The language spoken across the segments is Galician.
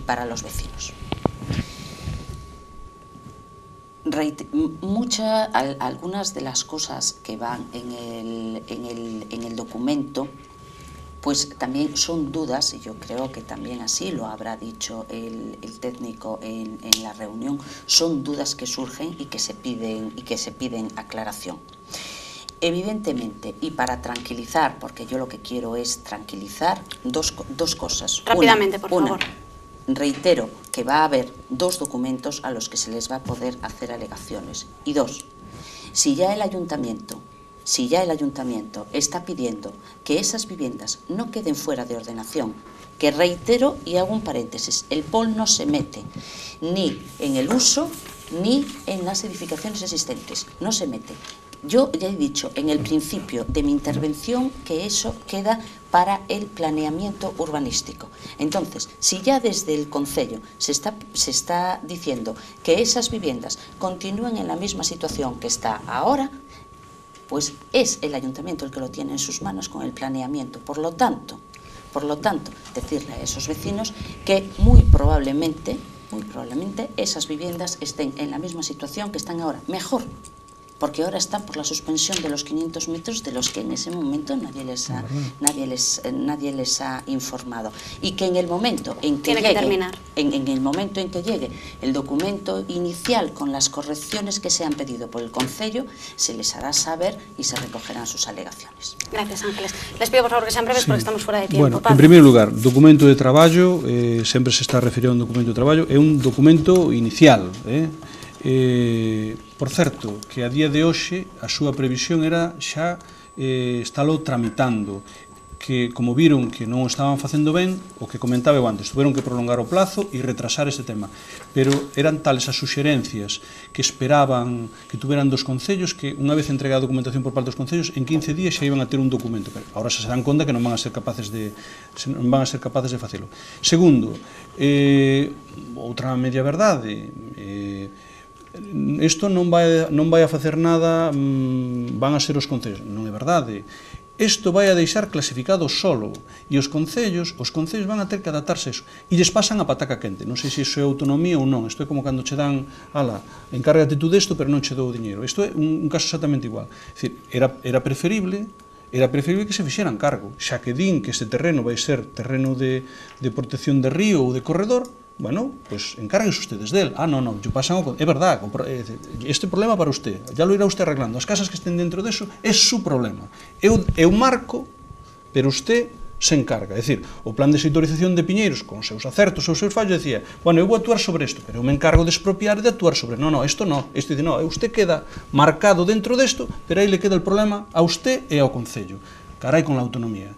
para los vecinos. Algunas de las cosas que van en el documento pues también son dudas, y yo creo que también así lo habrá dicho el técnico en la reunión, son dudas que surgen y que se piden aclaración. Evidentemente, y para tranquilizar, porque yo lo que quiero es tranquilizar, dos cosas. Rápidamente, por favor. Reitero que va a haber 2 documentos a los que se les va a poder hacer alegaciones. Y 2, si ya el ayuntamiento está pidiendo que esas viviendas no queden fuera de ordenación, que reitero y hago un paréntesis, el POL no se mete ni en el uso ni en las edificaciones existentes, no se mete. Yo ya he dicho en el principio de mi intervención que eso queda para el planeamiento urbanístico. Entonces, si ya desde el Concello se está diciendo que esas viviendas continúen en la misma situación que está ahora, pues es el ayuntamiento el que lo tiene en sus manos con el planeamiento. Por lo tanto, decirle a esos vecinos que muy probablemente esas viviendas estén en la misma situación que están ahora, mejor, porque ahora están por la suspensión de los 500 metros de los que en ese momento nadie les ha informado, y que en el momento en que llegue el documento inicial con las correcciones que se han pedido por el Concello, se les hará saber y se recogerán sus alegaciones. Gracias, Ángeles. Les pido por favor que sean breves porque estamos fuera de tiempo. Bueno, en primeiro lugar, documento de traballo, sempre se está referindo a un documento de traballo, é un documento inicial, por certo, que a día de hoxe a súa previsión era xa estalo tramitando, que como viron que non o estaban facendo ben, o que comentaba eu antes, tuveron que prolongar o plazo e retrasar este tema, pero eran tales as suxerencias que esperaban que tuveran dos concellos que unha vez entregada a documentación por parte dos concellos en 15 días xa iban a ter un documento, pero agora se dan conta que non van a ser capaces de facelo. Segundo, outra media verdade, isto non vai a facer nada, van a ser os concellos. Non é verdade. Isto vai a deixar clasificado solo, e os concellos van a ter que adaptarse a eso, e lles pasan a pataca quente. Non sei se iso é autonomía ou non. Isto é como cando che dan, encárgate tú desto, pero non che dou o diñeiro. Isto é un caso exactamente igual. É dicir, era preferible que se fixeran cargo, xa que din que este terreno vai ser terreno de protección de río ou de corredor. Bueno, pues encárguense ustedes del. Non, yo pasan o... É verdad, este problema para usted, ya lo irá usted arreglando. As casas que estén dentro de eso é su problema. Eu marco, pero usted se encarga. É dicir, o plan de sectorización de Piñeiros, con os seus acertos, os seus fallos, decía, bueno, eu vou actuar sobre isto, pero eu me encargo de expropiar e de actuar sobre... Non, isto non. Isto dice, usted queda marcado dentro desto, pero aí le queda el problema a usted e ao Concello. Carai con la autonomía.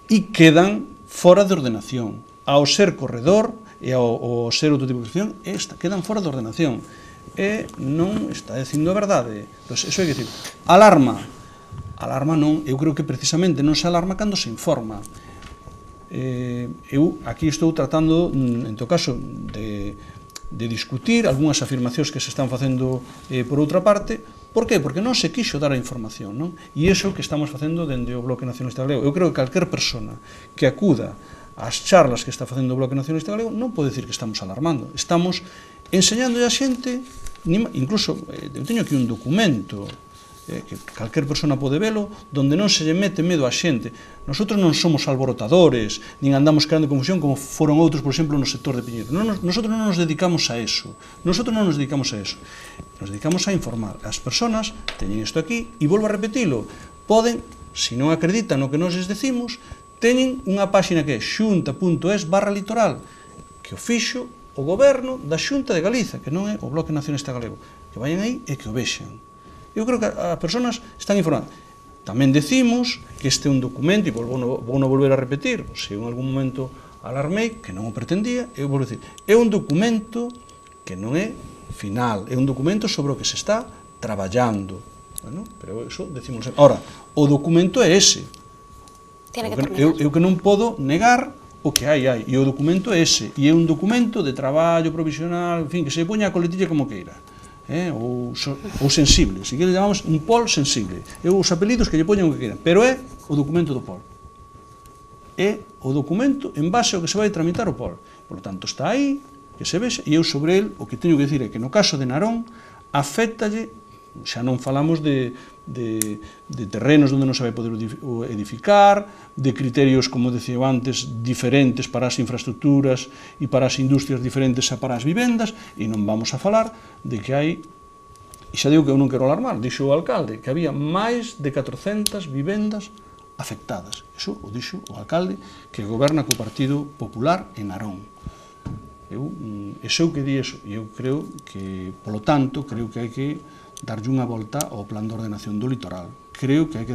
E quedan fora de ordenación. Ao ser corredor e ao ser outro tipo de cuestión, quedan fora de ordenación. E non está dicindo a verdade. Entón, iso hai que dicir. Alarma non, eu creo que precisamente non se alarma cando se informa. Eu aquí estou tratando, en todo caso, de discutir algunhas afirmacións que se están facendo por outra parte. Por qué? Porque non se quixo dar a información, non? E iso que estamos facendo dende o Bloque Nacionalista Galego. Eu creo que calquer persona que acuda as charlas que está facendo o Bloque Nacionalista Galego non pode dicir que estamos alarmando. Estamos enseñando a xente, incluso, eu teño aquí un documento, que calquer persona pode velo, donde non se lle mete medo a xente. Nosotros non somos alborotadores, nin andamos creando confusión como foron outros, por exemplo, no sector de Piñeiro. Nosotros non nos dedicamos a eso. Nos dedicamos a informar. As persoas teñen isto aquí, e volvo a repetilo, poden, se non acreditan no que nos les decimos, teñen unha páxina que é xunta.es/litoral, que o fixo o goberno da Xunta de Galiza, que non é o Bloque Nacionalista Galego. Que vayan aí e que o vexan. Eu creo que as persoas están informadas. Tamén decimos que este é un documento, e vou volver a repetir, se en algún momento alarmei, que non o pretendía, eu vou dicir, é un documento que non é final, é un documento sobre o que se está traballando. Bueno, pero eso decimos. Ahora, o documento é ese. Eu que non podo negar o que hai, e o documento é ese, e é un documento de traballo provisional, en fin, que se poña a coletilla como queira, ou sensible, se que le llamamos un POL sensible, os apelidos que lle poñan o que queiran, pero é o documento do POL. é o documento en base ao que se vai tramitar o POL. Por lo tanto, está aí, que se vexe, e eu sobre el o que teño que dicir é que no caso de Narón aféctalle, xa non falamos de terrenos onde non se vai poder edificar, de criterios, como decía antes, diferentes para as infraestructuras e para as industrias diferentes e para as vivendas, e non vamos a falar de que hai, e xa digo que eu non quero alarmar, dixo o alcalde, que había máis de 400 vivendas afectadas. Iso o dixo o alcalde que goberna co Partido Popular en Narón. Eso que di eso, e eu creo que, polo tanto, creo que hai que darlle unha volta ao plan de ordenación do litoral. Creo que hai que